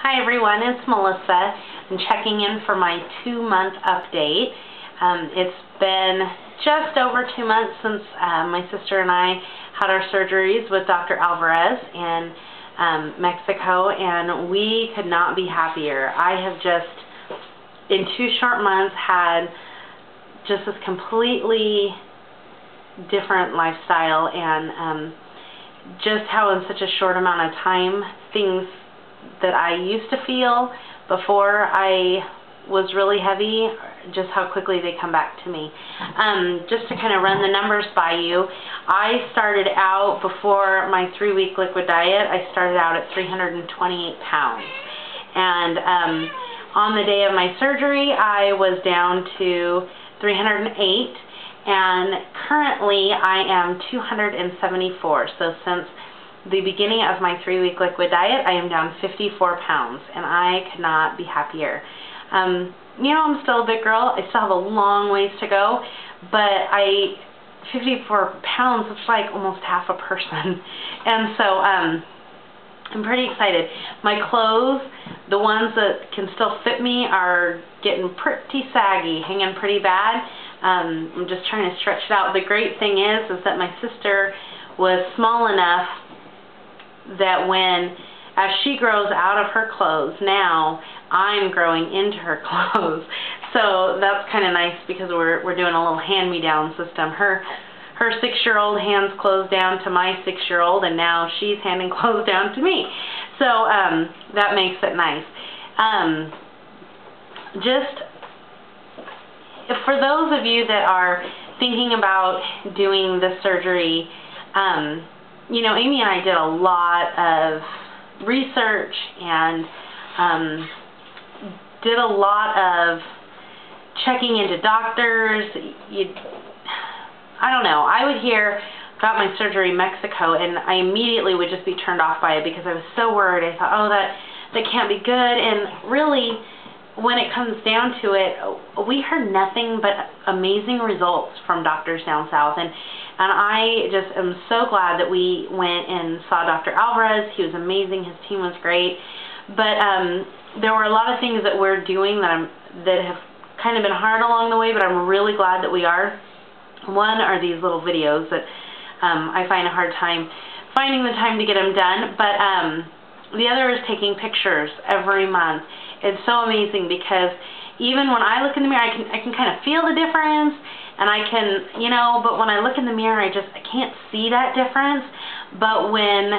Hi everyone, it's Melissa. I'm checking in for my 2-month update. It's been just over 2 months since my sister and I had our surgeries with Dr. Alvarez in Mexico, and we could not be happier. I have just, in 2 short months, had just this completely different lifestyle, and just how in such a short amount of time things that I used to feel before I was really heavy, just how quickly they come back to me. Just to kind of run the numbers by you, I started out, before my 3-week liquid diet, I started out at 328 pounds. And on the day of my surgery, I was down to 308, and currently I am 274. So since the beginning of my 3-week liquid diet, I am down 54 pounds, and I could not be happier. You know, I'm still a big girl. I still have a long ways to go, but 54 pounds, it's like almost half a person. And so I'm pretty excited. My clothes, the ones that can still fit me, are getting pretty saggy, hanging pretty bad. I'm just trying to stretch it out. The great thing is that my sister was small enough that as she grows out of her clothes, now I'm growing into her clothes. So that's kind of nice, because we're doing a little hand-me-down system. Her 6-year-old hands clothes down to my 6-year-old, and now she's handing clothes down to me. So that makes it nice. Just for those of you that are thinking about doing the surgery, you know, Amy and I did a lot of research and did a lot of checking into doctors. I don't know. I would hear, got my surgery in Mexico, and I immediately would just be turned off by it because I was so worried. I thought, oh, that can't be good. And really, when it comes down to it, we heard nothing but amazing results from doctors down south, and I just am so glad that we went and saw Dr. Alvarez. He was amazing. His team was great. But there were a lot of things that we're doing that have kind of been hard along the way, but I'm really glad that we are. One are these little videos that I find a hard time finding the time to get them done, but the other is taking pictures every month. It's so amazing, because even when I look in the mirror, I can kind of feel the difference, and I can, you know, but when I look in the mirror, I can't see that difference. But when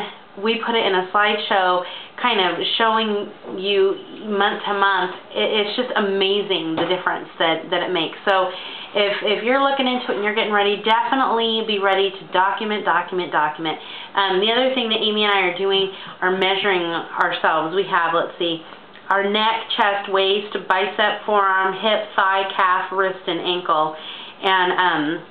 we put it in a slideshow, kind of showing you month to month, it's just amazing the difference that it makes. So if you're looking into it and you're getting ready, definitely be ready to document. The other thing that Amy and I are doing are measuring ourselves. We have, let's see, our neck, chest, waist, bicep, forearm, hip, thigh, calf, wrist, and ankle. And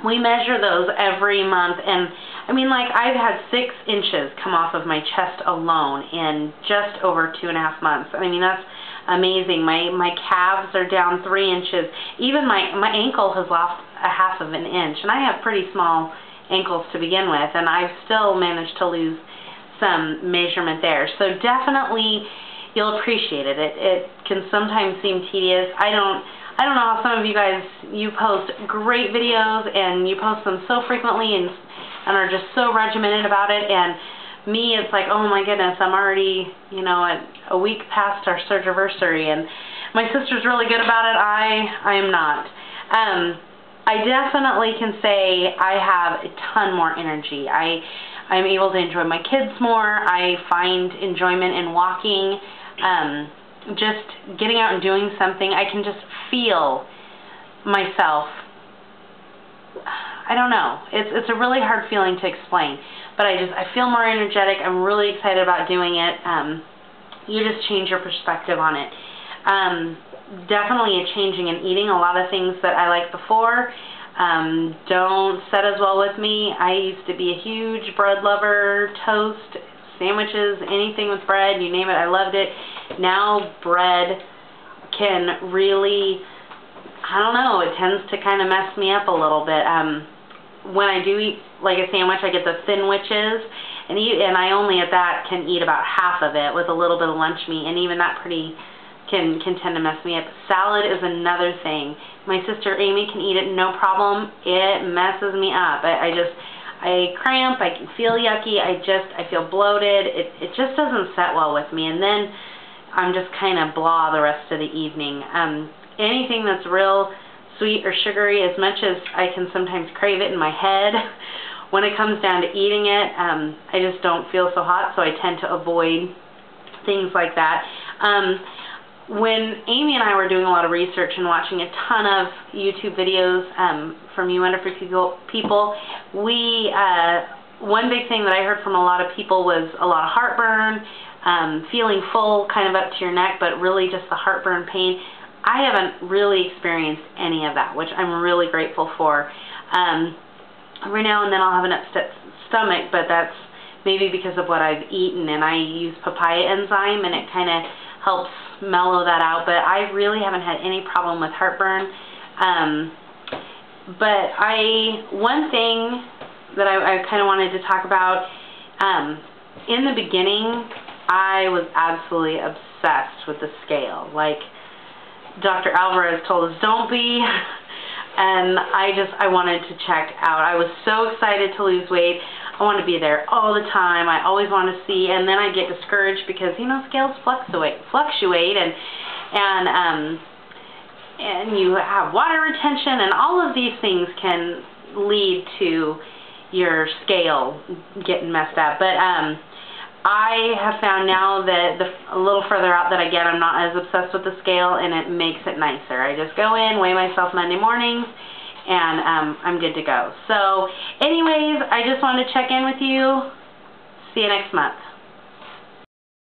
we measure those every month. And I mean, like, I've had 6 inches come off of my chest alone in just over 2.5 months. I mean, that's amazing. My calves are down 3 inches. Even my ankle has lost a 1/2 of an inch. And I have pretty small ankles to begin with, and I've still managed to lose some measurement there. So definitely, you'll appreciate it. It can sometimes seem tedious. I don't know how some of you guys, you post great videos and you post them so frequently and are just so regimented about it, and me, it's like, oh my goodness, I'm already, you know, a week past our surgery, and my sister's really good about it. I am not. I definitely can say I have a ton more energy. I'm able to enjoy my kids more. I find enjoyment in walking. Just getting out and doing something. I can just feel myself. I don't know. It's a really hard feeling to explain, but I feel more energetic. I'm really excited about doing it. You just change your perspective on it. Definitely a changing in eating. A lot of things that I liked before don't set as well with me. I used to be a huge bread lover, toast, sandwiches, anything with bread, you name it, I loved it. Now bread can really, I don't know, it tends to kind of mess me up a little bit. When I do eat like a sandwich, I get the thin witches, and I only at that can eat about half of it with a little bit of lunch meat, and even that can tend to mess me up. Salad is another thing. My sister Amy can eat it no problem. It messes me up. I cramp, I can feel yucky, I feel bloated. It just doesn't set well with me, and then I'm just kind of blah the rest of the evening. Anything that's real sweet or sugary, as much as I can sometimes crave it in my head, when it comes down to eating it, I just don't feel so hot, so I tend to avoid things like that. When Amy and I were doing a lot of research and watching a ton of YouTube videos from you wonderful people, one big thing that I heard from a lot of people was a lot of heartburn, feeling full kind of up to your neck, but really just the heartburn pain. I haven't really experienced any of that, which I'm really grateful for. Every now and then I'll have an upset stomach, but that's maybe because of what I've eaten, and I use papaya enzyme, and it kind of helps mellow that out, but I really haven't had any problem with heartburn. But one thing that I kind of wanted to talk about, in the beginning, I was absolutely obsessed with the scale. Like Dr. Alvarez told us, don't be, and I wanted to check out. I was so excited to lose weight. I want to be there all the time. I always want to see, and then I get discouraged because, you know, scales fluctuate, and you have water retention, and all of these things can lead to your scale getting messed up. But I have found now that a little further out that I get, I'm not as obsessed with the scale, and it makes it nicer. I just go in, weigh myself Monday mornings, and I'm good to go. So anyways, I just wanted to check in with you. See you next month.